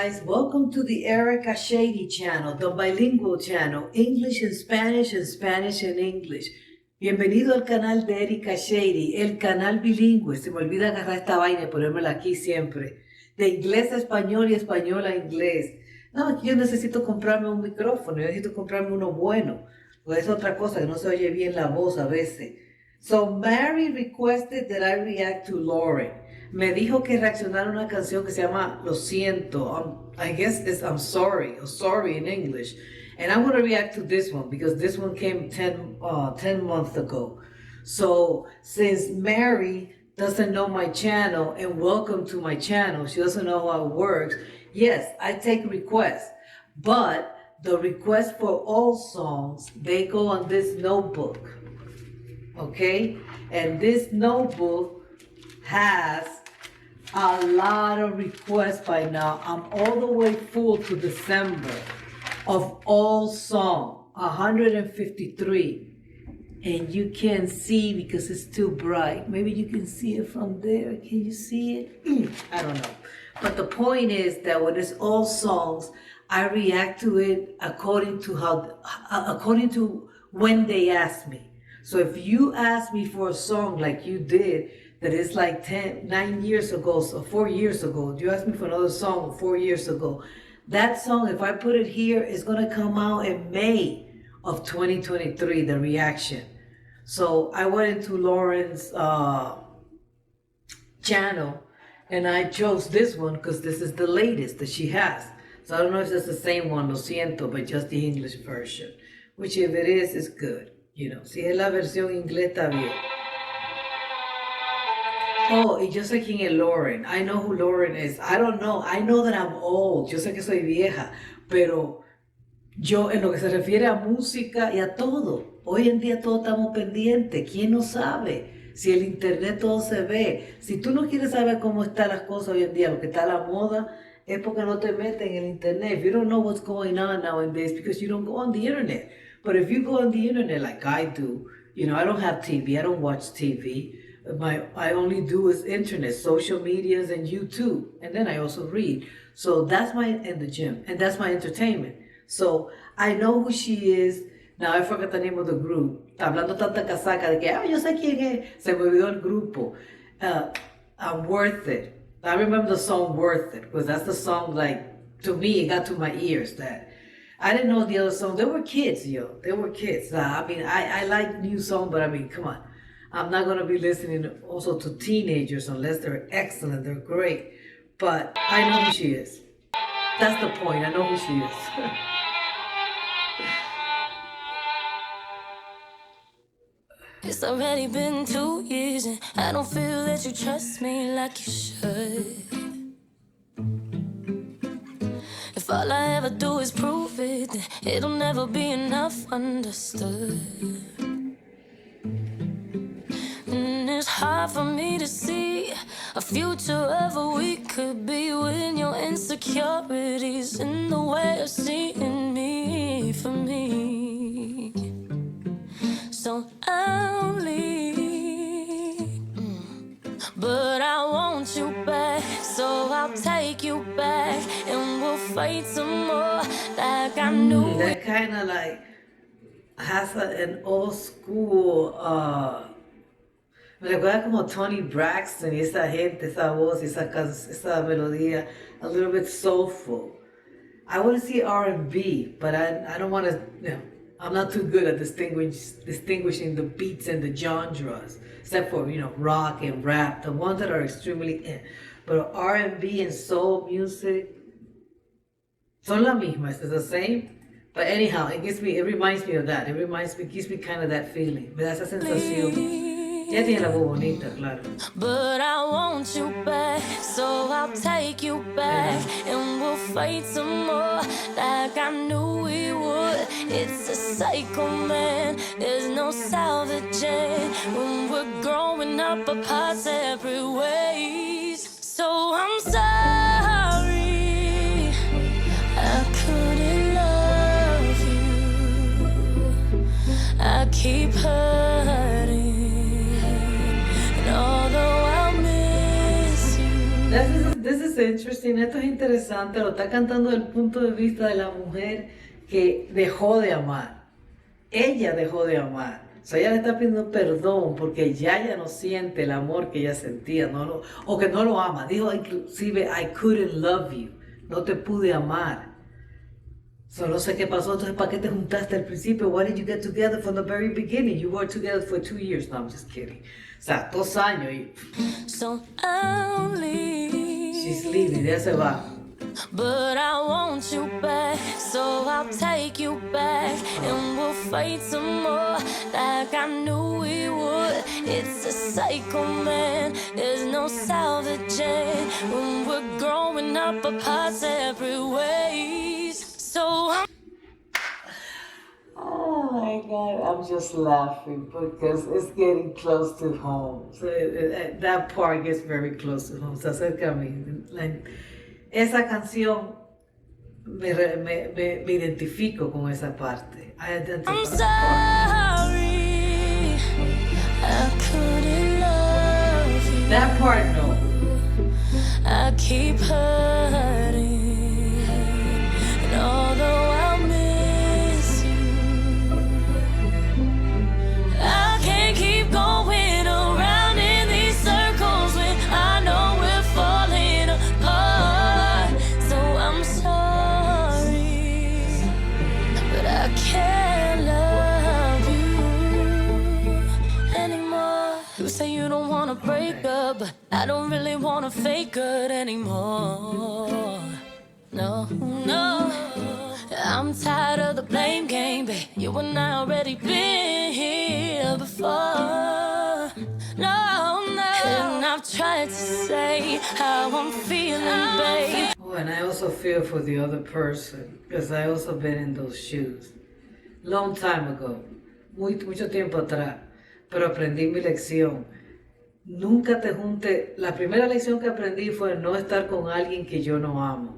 guys. Welcome to the Erica Shady channel, the bilingual channel, English and Spanish and English. Bienvenido al canal de Erica Shady, el canal bilingüe. Se me olvida agarrar esta vaina y ponérmela aquí siempre. De inglés a español y español a inglés. No, aquí yo necesito comprarme un micrófono, yo necesito comprarme uno bueno. Pues es otra cosa, que no se oye bien la voz a veces. So, Mary requested that I react to Lauren. Me dijo que reaccionara a una canción que se llama Lo Siento. I guess it's I'm sorry, or sorry in English. And I'm going to react to this one because this one came 10 months ago. So since Mary doesn't know my channel, and welcome to my channel, she doesn't know how it works, yes, I take requests. But the requests for all songs, they go on this notebook. Okay? And this notebook has a lot of requests by now. I'm all the way full to December of all songs, 153. And you can't see because it's too bright. Maybe you can see it from there. Can you see it? I don't know. But the point is that when it's all songs, I react to it according to when they ask me. So if you ask me for a song like you did, that is like 9 years ago, so 4 years ago, you asked me for another song 4 years ago, that song, if I put it here, is going to come out in May of 2023, the reaction. So I went into Lauren's channel, and I chose this one because this is the latest that she has. So I don't know if it's the same one, Lo Siento, but just the English version, which if it is good. You know, si es la versión inglés está bien. Oh, y yo sé quién es Lauren. I know who Lauren is. I don't know. I know that I'm old. Yo sé que soy vieja, pero yo en lo que se refiere a música y a todo, hoy en día todos estamos pendientes. ¿Quién no sabe? Si el internet todo se ve. Si tú no quieres saber cómo están las cosas hoy en día, lo que está a la moda, es porque no te metes en el internet. If you don't know what's going on nowadays, because you don't go on the internet. But if you go on the internet like I do, you know, I don't have TV, I don't watch TV. I only do is internet, social medias, and YouTube. And then I also read. So that's in the gym, and that's my entertainment. So I know who she is. Now I forgot the name of the group. Hablando tanta casaca de que, yo sé quién es. Se me olvidó el grupo. I'm Worth It. I remember the song Worth It, because that's the song, like, to me, it got to my ears that I didn't know the other songs. They were kids, yo. They were kids. I mean, I like new songs, but I mean, come on. I'm not going to be listening also to teenagers unless they're excellent. They're great. But I know who she is. That's the point. I know who she is. It's already been 2 years and I don't feel that you trust me like you should. If all I ever do is prove it, then it'll never be enough understood. And it's hard for me to see a future of where we could be when your insecurities in the way of seeing me for me. So I'll leave, but I want you back, so I'll take you back, and we'll fight some more like I knew. That kind of like has an old school, me recuerda como Tony Braxton y esa gente, esa voz, esa melodía, a little bit soulful. I want to see R&B, but I don't want to, you know, I'm not too good at distinguishing the beats and the genres, except for, you know, rock and rap, the ones that are extremely But R&B and soul music, son la misma, it's the same. But anyhow, it reminds me of that. Gives me kind of that feeling. Me da esa sensación. Ya tiene la voz bonita, claro. But I want you back, so I'll take you back, and we'll fight some more like I knew we would. It's a cycle, man, there's no salvaging when we're growing up apart separate ways. So I'm sorry I couldn't love you. I keep hurting. This is interesting, esto es interesante, lo está cantando desde el punto de vista de la mujer que dejó de amar. Ella dejó de amar. O sea, ella le está pidiendo perdón porque ya ella no siente el amor que ella sentía, o que no lo ama. Dijo inclusive, I couldn't love you. No te pude amar. Solo sé qué pasó, entonces ¿para qué te juntaste al principio? Why did you get together from the very beginning? You were together for 2 years. No, I'm just kidding. O sea, 2 años y... So I'll leave. She's leaving, ya se va. But I want you back, so I'll take you back, and we'll fight some more, like I knew we would. It's a cycle, man, there's no salvaging. When we're growing up apart separate ways, so I'm... Oh my God, I'm just laughing because it's getting close to home. So that part gets very close to home. Se acerca a mí. Esa canción me identifico con esa parte. I'm sorry, I couldn't love you. That part, no. I keep hurting, and although I'll miss you, I can't keep going around in these circles when I know we're falling apart. So I'm sorry, but I can't love you anymore. You say you don't wanna break up, but I don't really wanna fake it anymore. No, no, I'm tired of the blame game, babe. You and I already been here before. No, no, and I've tried to say how I'm feeling, babe. Oh, and I also feel for the other person because I also been in those shoes. Long time ago, mucho tiempo atrás, pero aprendí mi lección. Nunca te junte. La primera lección que aprendí fue no estar con alguien que yo no amo,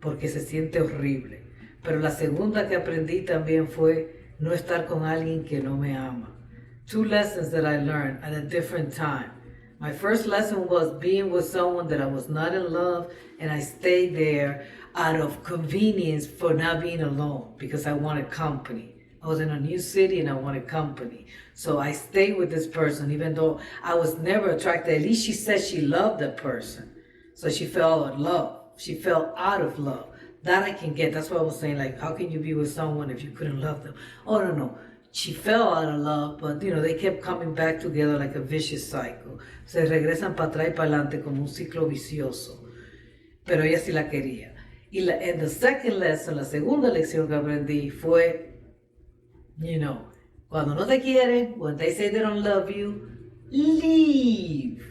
porque se siente horrible. Pero la segunda que aprendí también fue no estar con alguien que no me ama. 2 lessons that I learned at a different time. My first lesson was being with someone that I was not in love, and I stayed there out of convenience for not being alone because I wanted company. I was in a new city and I wanted company. So I stayed with this person even though I was never attracted. At least she said she loved that person. So she fell out of love. She fell out of love. That I can get. That's what I was saying. Like, how can you be with someone if you couldn't love them? Oh, no. She fell out of love, but, they kept coming back together like a vicious cycle. Se regresan para atrás y para adelante como un ciclo vicioso. Pero ella sí la quería. And the second lesson, la segunda lección que aprendí fue, cuando no te quieren, when they say they don't love you, leave.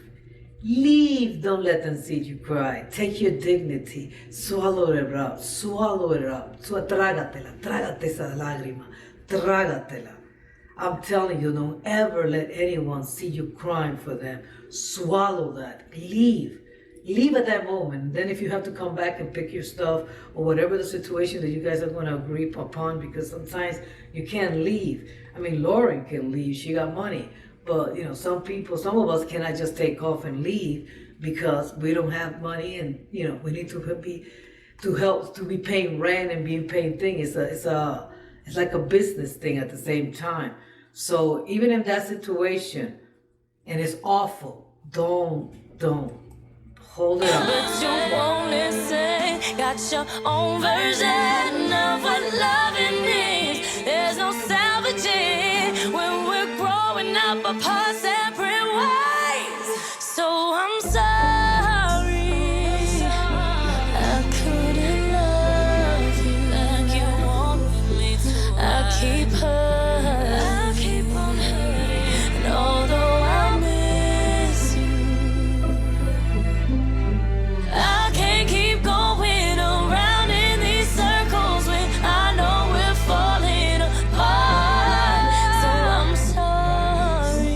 Leave, don't let them see you cry. Take your dignity, swallow it up. Trágate esa lágrima, trágatela. I'm telling you, don't ever let anyone see you crying for them. Swallow that, leave. Leave at that moment. Then if you have to come back and pick your stuff or whatever the situation that you guys are going to agree upon, because sometimes you can't leave. I mean, Lauren can leave, she got money. But, some of us cannot just take off and leave because we don't have money and, we need to be paying rent and being paying things. It's like a business thing at the same time. So even in that situation, and it's awful, don't hold it up. But you won't listen, got your own version of what loving is. There's no salvaging when we're growing up apart separate ways. So I'm sorry, I couldn't love you like you wanted me to. I keep on hurting, and although I miss you, I can't keep going around in these circles when I know we're falling apart. So I'm sorry,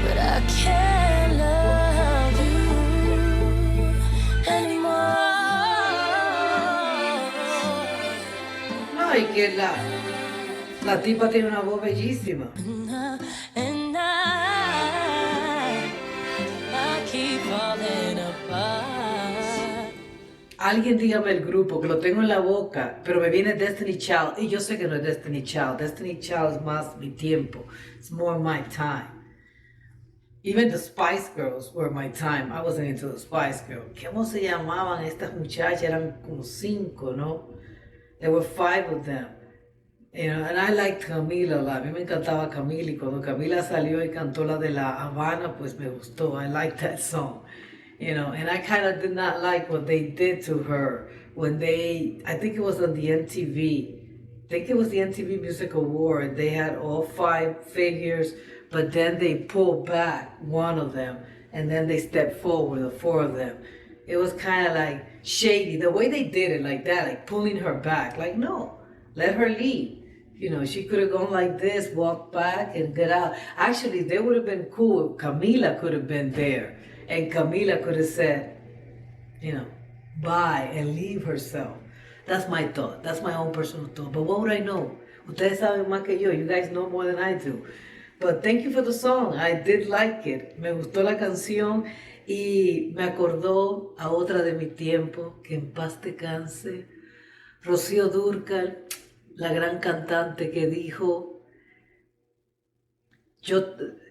but I can't love you anymore. No, y que la tipa tiene una voz bellísima. And I keep falling apart. Alguien dígame el grupo, que lo tengo en la boca, pero me viene Destiny Child, y yo sé que no es Destiny Child. Destiny Child es más mi tiempo. It's more my time. Even the Spice Girls were my time. I wasn't into the Spice Girls. ¿Cómo se llamaban estas muchachas? Eran como 5, ¿no? There were 5 of them. You know, and I liked Camila a lot. A mí me encantaba Camila, y cuando Camila salió y cantó la de La Habana, pues me gustó. I liked that song. You know, and I kind of did not like what they did to her when I think it was on the MTV. I think it was the MTV Music Award. They had all 5 figures, but then they pulled back one of them, and then they stepped forward, the 4 of them. It was kind of like shady. The way they did it like that, like pulling her back. Like, no, let her leave. You know, she could have gone like this, walked back, and get out. Actually, they would have been cool if Camila could have been there. And Camila could have said, you know, bye and leave herself. That's my thought. That's my own personal thought. But what would I know? Ustedes saben más que yo. You guys know more than I do. But thank you for the song. I did like it. Me gustó la canción y me acordó a otra de mi tiempo, que en paz descanse, Rocío Dúrcal, la gran cantante que dijo: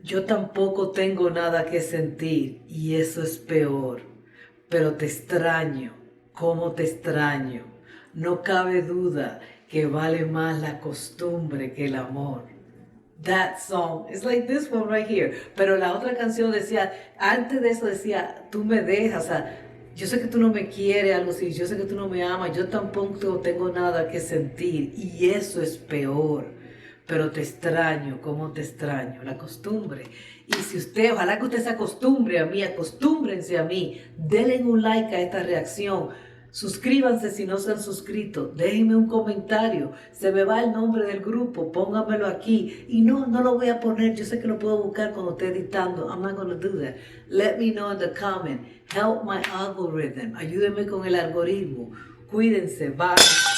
yo tampoco tengo nada que sentir y eso es peor, pero te extraño, cómo te extraño. No cabe duda que vale más la costumbre que el amor. That song, it's like this one right here. Pero la otra canción decía, antes de eso decía, tú me dejas, o sea, yo sé que tú no me quieres, algo así, yo sé que tú no me amas, yo tampoco tengo nada que sentir y eso es peor. Pero te extraño, ¿cómo te extraño? La costumbre. Y si usted, ojalá que usted se acostumbre a mí, acostúmbrense a mí, denle un like a esta reacción, suscríbanse si no se han suscrito, déjenme un comentario, se me va el nombre del grupo, póngamelo aquí, y no lo voy a poner, yo sé que lo puedo buscar cuando esté editando, I'm not going to do that. Let me know in the comment, help my algorithm, ayúdenme con el algoritmo, cuídense, bye.